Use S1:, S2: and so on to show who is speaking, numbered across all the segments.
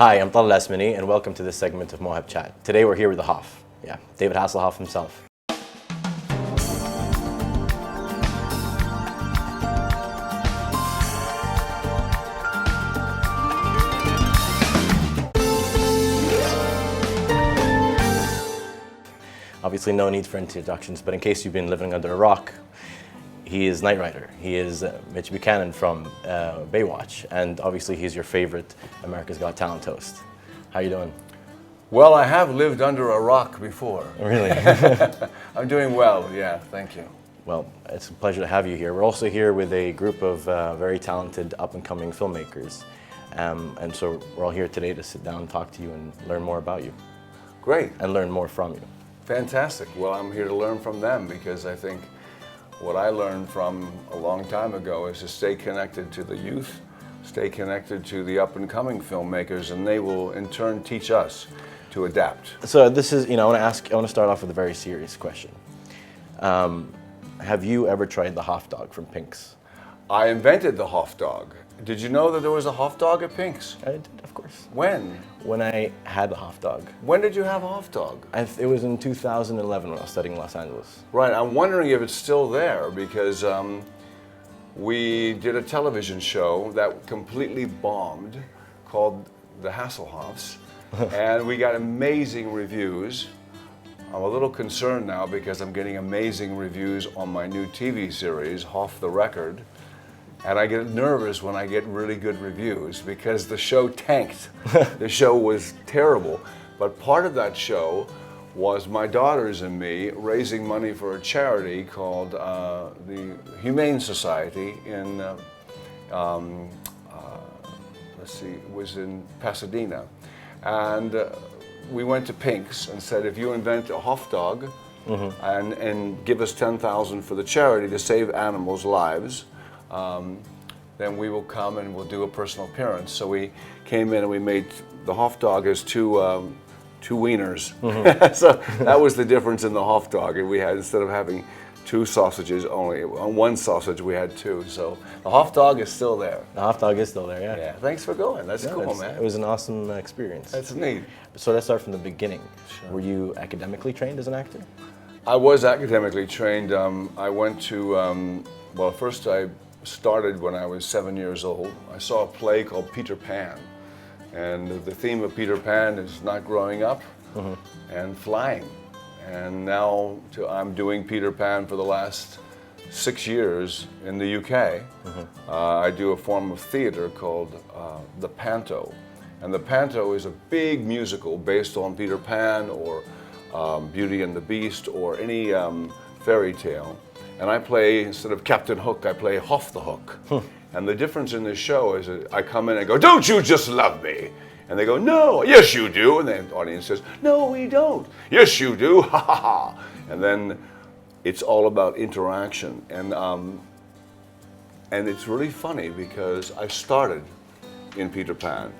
S1: Hi, I'm Talal Asmani, and welcome to this segment of Mawaheb Chat. Today we're here with the Hoff. Yeah, David Hasselhoff himself. Obviously no need for introductions, but in case you've been living under a rock, he is Knight Rider. He is Mitch Buchanan from Baywatch, and obviously he's your favorite America's Got Talent host. How you doing?
S2: Well, I have lived under a rock before.
S1: Really?
S2: I'm doing well, yeah, thank you.
S1: Well, it's a pleasure to have you here. We're also here with a group of very talented up-and-coming filmmakers. And so we're all here today to sit down, talk to you, and learn more about you.
S2: Great.
S1: And learn more from you.
S2: Fantastic. Well, I'm here to learn from them because I think what I learned from a long time ago is to stay connected to the youth, stay connected to the up-and-coming filmmakers, and they will in turn teach us to adapt.
S1: So this is, I want to start off with a very serious question. Have you ever tried the Hoff dog from Pink's?
S2: I invented the Hoff dog. Did you know that there was a Hoff dog at Pink's?
S1: I did, of course.
S2: When?
S1: When I had the Hoff dog.
S2: When did you have a Hoff dog?
S1: It was in 2011 when I was studying in Los Angeles.
S2: Right, I'm wondering if it's still there because we did a television show that completely bombed called The Hasselhoffs, and we got amazing reviews. I'm a little concerned now because I'm getting amazing reviews on my new TV series, Off the Record. And I get nervous when I get really good reviews because the show tanked. The show was terrible. But part of that show was my daughters and me raising money for a charity called the Humane Society in, let's see, it was in Pasadena. And we went to Pink's and said, if you invent a Hoff dog and give us $10,000 for the charity to save animals' lives, then we will come and we'll do a personal appearance. So we came in and we made the Hoff dog as two wieners. So that was the difference in the Hoff dog. And we had, instead of having two sausages only, on one sausage we had two. So the Hoff dog is still there.
S1: The Hoff dog is still there, yeah.
S2: Yeah, thanks for going. That's cool, man.
S1: It was an awesome experience.
S2: That's neat.
S1: So let's start from the beginning. Sure. Were you academically trained as an actor?
S2: I was academically trained. I went to, well, first I started when I was 7 years old. I saw a play called Peter Pan. And the theme of Peter Pan is not growing up and flying. And now I'm doing Peter Pan for the last 6 years in the UK. I do a form of theater called the Panto. And the Panto is a big musical based on Peter Pan or Beauty and the Beast or any fairy tale. And I play, instead of Captain Hook, I play Hoff the Hook. And the difference in this show is that I come in and go, don't you just love me? And they go, no, yes you do. And the audience says, no, we don't. Yes you do, ha ha ha. And then it's all about interaction. And it's really funny because I started in Peter Pan.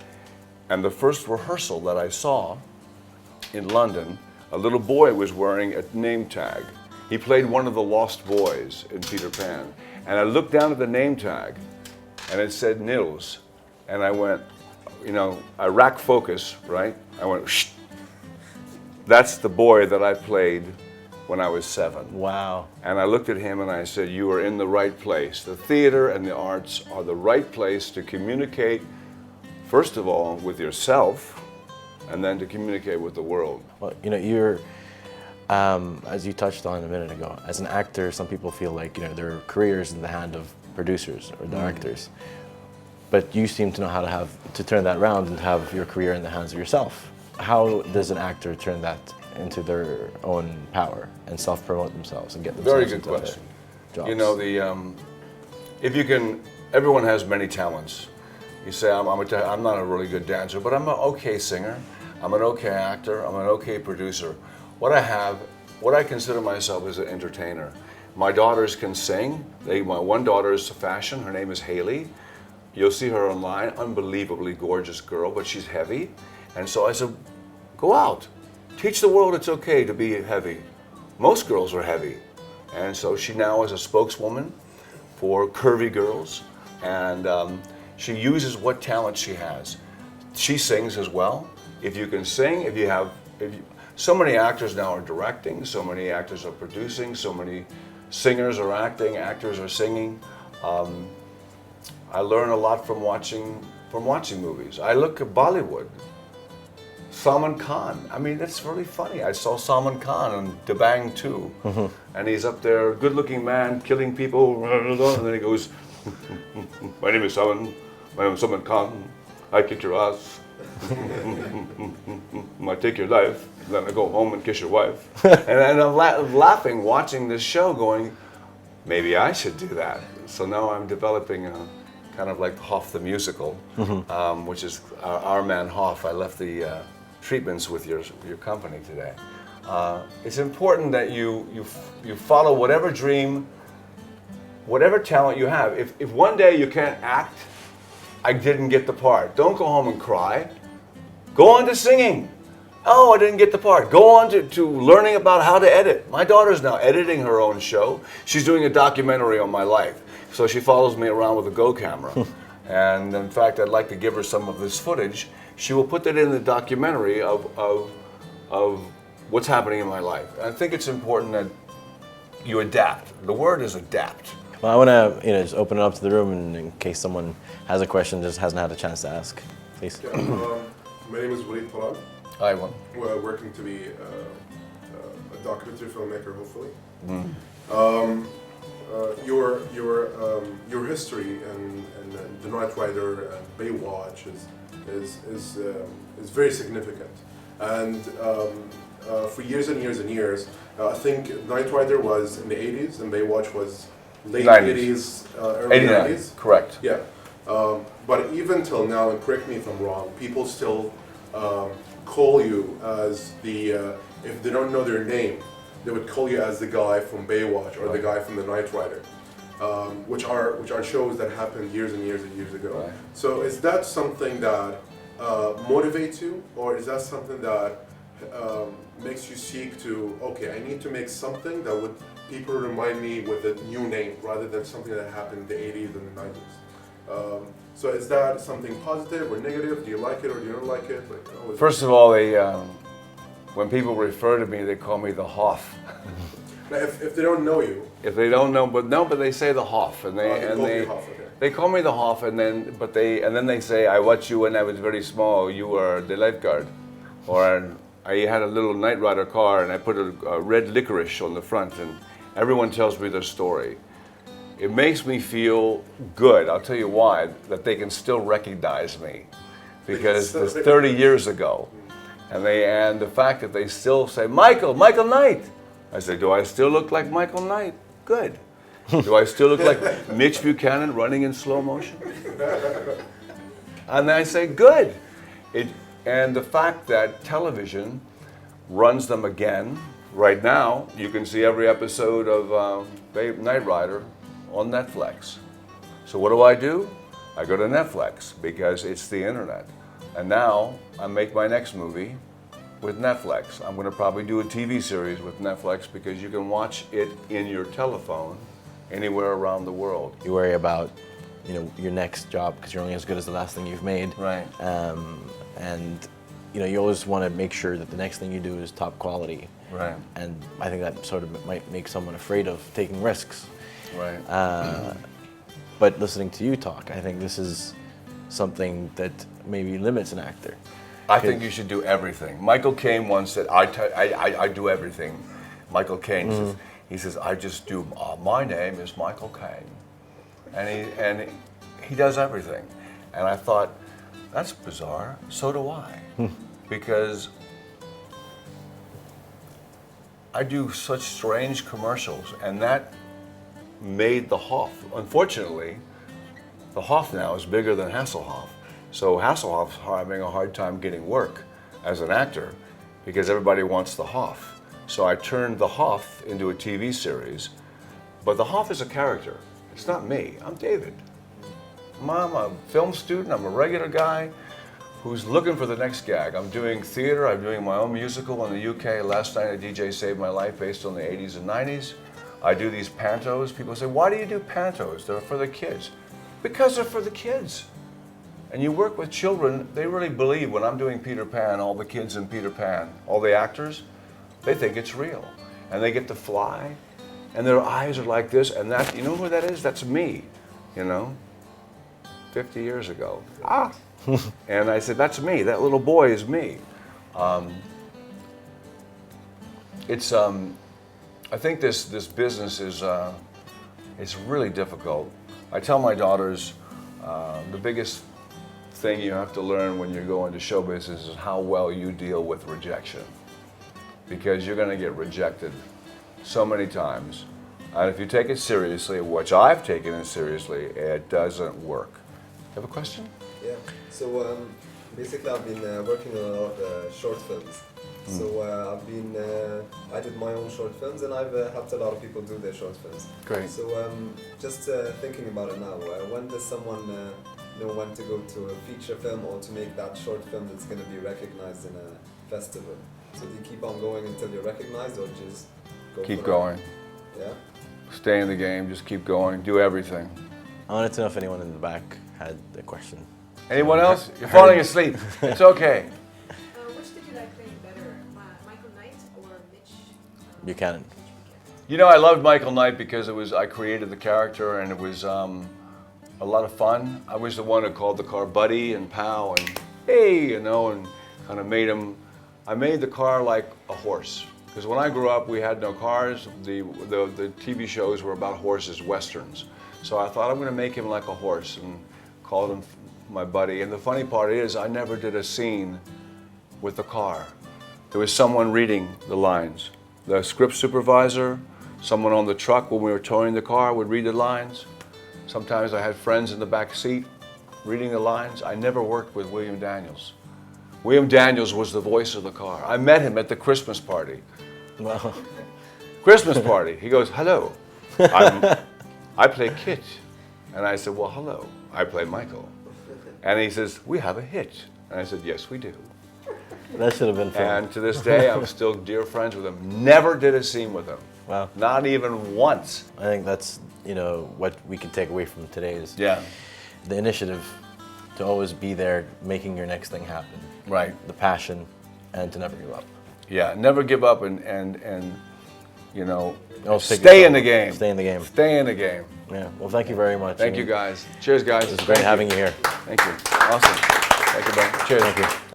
S2: And the first rehearsal that I saw in London, a little boy was wearing a name tag. He played one of the lost boys in Peter Pan. And I looked down at the name tag and it said Nils. And I went, I rack focus, right? I went, shh. That's the boy that I played when I was 7.
S1: Wow.
S2: And I looked at him and I said, you are in the right place. The theater and the arts are the right place to communicate, first of all, with yourself, and then to communicate with the world.
S1: Well, you're, as you touched on a minute ago, as an actor, some people feel like, their career is in the hand of producers or directors. But you seem to know how to turn that around and have your career in the hands of yourself. How does an actor turn that into their own power and self-promote themselves and get themselves
S2: Very good
S1: into
S2: question.
S1: Jobs?
S2: If you can, everyone has many talents. You say, I'm not a really good dancer, but I'm an okay singer. I'm an okay actor. I'm an okay producer. What I consider myself as an entertainer. My daughters can sing. My one daughter is fashion. Her name is Haley. You'll see her online, unbelievably gorgeous girl, but she's heavy. And so I said, go out. Teach the world it's okay to be heavy. Most girls are heavy. And so she now is a spokeswoman for curvy girls. And she uses what talent she has. she sings as well. If you can sing, so many actors now are directing, so many actors are producing, so many singers are acting, actors are singing. I learn a lot from watching movies. I look at Bollywood. Salman Khan. I mean, that's really funny. I saw Salman Khan on Dabangg 2, and he's up there, good-looking man, killing people, and then he goes, "My name is Salman. My name is Salman Khan. I kick your ass. I take your life. Then I go home and kiss your wife." And I'm laughing, watching this show, going, maybe I should do that. So now I'm developing a kind of like Hoff the musical, which is our man Hoff. I left the treatments with your company today. It's important that you follow whatever dream, whatever talent you have. If one day you can't act, I didn't get the part, don't go home and cry. Go on to singing. Oh, I didn't get the part. Go on to learning about how to edit. My daughter's now editing her own show. She's doing a documentary on my life. So she follows me around with a Go camera. And in fact, I'd like to give her some of this footage. She will put that in the documentary of what's happening in my life. I think it's important that you adapt. The word is adapt.
S1: Well, I want to just open it up to the room in case someone has a question just hasn't had a chance to ask. Please.
S3: Yeah, my name is Walid Talab.
S2: Hi, one.
S3: We're working to be a documentary filmmaker, hopefully. Your history and The Night Rider and Baywatch is very significant. And for years and years and years, I think Night Rider was in the 80s and Baywatch was late 80s, early
S2: 89,
S3: 90s.
S2: correct.
S3: Yeah. But even till now, and correct me if I'm wrong, people still call you as the, if they don't know their name, they would call you as the guy from Baywatch or the guy from The Night Rider, which are shows that happened years and years and years ago.
S2: Right.
S3: So is that something that motivates you, or is that something that makes you seek to, okay, I need to make something that would people remind me with a new name rather than something that happened in the 80s and the 90s? So is that something positive or negative? Do you like it or do you not like it? Like,
S2: First of all, when people refer to me, they call me the Hoff.
S3: Now, if they don't know you,
S2: If they don't know, but they say the Hoff, and they call me the Hoff, and then they say, I watched you when I was very small. You were the lifeguard, or I had a little Night Rider car, and I put a red licorice on the front, and everyone tells me their story. It makes me feel good. I'll tell you why. That they can still recognize me, because it's 30 years ago, and the fact that they still say Michael Knight. I say, do I still look like Michael Knight? Good. Do I still look like Mitch Buchanan running in slow motion? And I say, good. And the fact that television runs them again. Right now, you can see every episode of Night Rider on Netflix. So what do? I go to Netflix because it's the internet. And now I make my next movie with Netflix. I'm going to probably do a TV series with Netflix because you can watch it in your telephone anywhere around the world.
S1: You worry about, your next job because you're only as good as the last thing you've made.
S2: Right.
S1: And you always want to make sure that the next thing you do is top quality.
S2: Right.
S1: And I think that sort of might make someone afraid of taking risks.
S2: Right.
S1: But listening to you talk, I think this is something that maybe limits an actor.
S2: I think you should do everything. Michael Caine once said, I do everything. Michael Caine he says, I just do, my name is Michael Caine. And he does everything. And I thought, that's bizarre, so do I. Because I do such strange commercials, and that made the Hoff. Unfortunately, the Hoff now is bigger than Hasselhoff. So Hasselhoff's having a hard time getting work as an actor because everybody wants the Hoff. So I turned the Hoff into a TV series, but the Hoff is a character. It's not me, I'm David. I'm a film student, I'm a regular guy who's looking for the next gag. I'm doing theater, I'm doing my own musical in the UK. Last night a DJ Saved My Life based on the 80s and 90s. I do these pantos. People say, why do you do pantos? They're for the kids. Because they're for the kids. And you work with children, they really believe when I'm doing Peter Pan, all the kids in Peter Pan, all the actors, they think it's real. And they get to fly, and their eyes are like this, and that, you know who that is? That's me, you know, 50 years ago. Ah! And I said, that's me, that little boy is me. I think this business is, it's really difficult. I tell my daughters, the biggest thing you have to learn when you go into show business is how well you deal with rejection. Because you're going to get rejected so many times. And if you take it seriously, which I've taken it seriously, it doesn't work. You have a question?
S4: Yeah. So basically I've been working on a lot of short films. So I did my own short films, and I've helped a lot of people do their short films.
S2: Great.
S4: So just thinking about it now, when does someone know when to go to a feature film or to make that short film that's going to be recognized in a festival? So do you keep on going until you're recognized, or just go
S2: Keep
S4: for
S2: going.
S4: it? Yeah.
S2: Stay in the game, just keep going, do everything.
S1: I wanted to know if anyone in the back had a question.
S2: Anyone else? You're falling asleep. It's okay.
S5: Which did you like playing better, Michael Knight or Mitch?
S1: Buchanan.
S2: You know, I loved Michael Knight because I created the character, and it was a lot of fun. I was the one who called the car Buddy and Pal and hey, you know, and kind of I made the car like a horse. Because when I grew up, we had no cars. The TV shows were about horses, westerns. So I thought I'm going to make him like a horse and called him my buddy. And the funny part is, I never did a scene with the car. There was someone reading the lines. The script supervisor, someone on the truck when we were towing the car would read the lines. Sometimes I had friends in the back seat reading the lines. I never worked with William Daniels. William Daniels was the voice of the car. I met him at the Christmas party.
S1: Well,
S2: Christmas party. He goes, hello, I play Kit. And I said, well, hello, I play Michael. And he says, we have a hit. And I said, yes, we do.
S1: that should have been fun.
S2: And to this day, I'm still dear friends with him. Never did a scene with him.
S1: Wow.
S2: Not even once.
S1: I think that's, you know, what we can take away from today is
S2: Yeah.
S1: the initiative to always be there, making your next thing happen.
S2: Right.
S1: The passion, and to never give up.
S2: Yeah, never give up and you know,
S1: Always pick
S2: stay
S1: yourself
S2: in the
S1: up.
S2: game.
S1: Stay in the game.
S2: Stay in the game.
S1: Yeah. Well, thank you very much.
S2: Thank you, guys. Cheers, guys.
S1: It's great having you here.
S2: Thank you. Awesome. Thank you, buddy. Cheers.
S1: Thank you.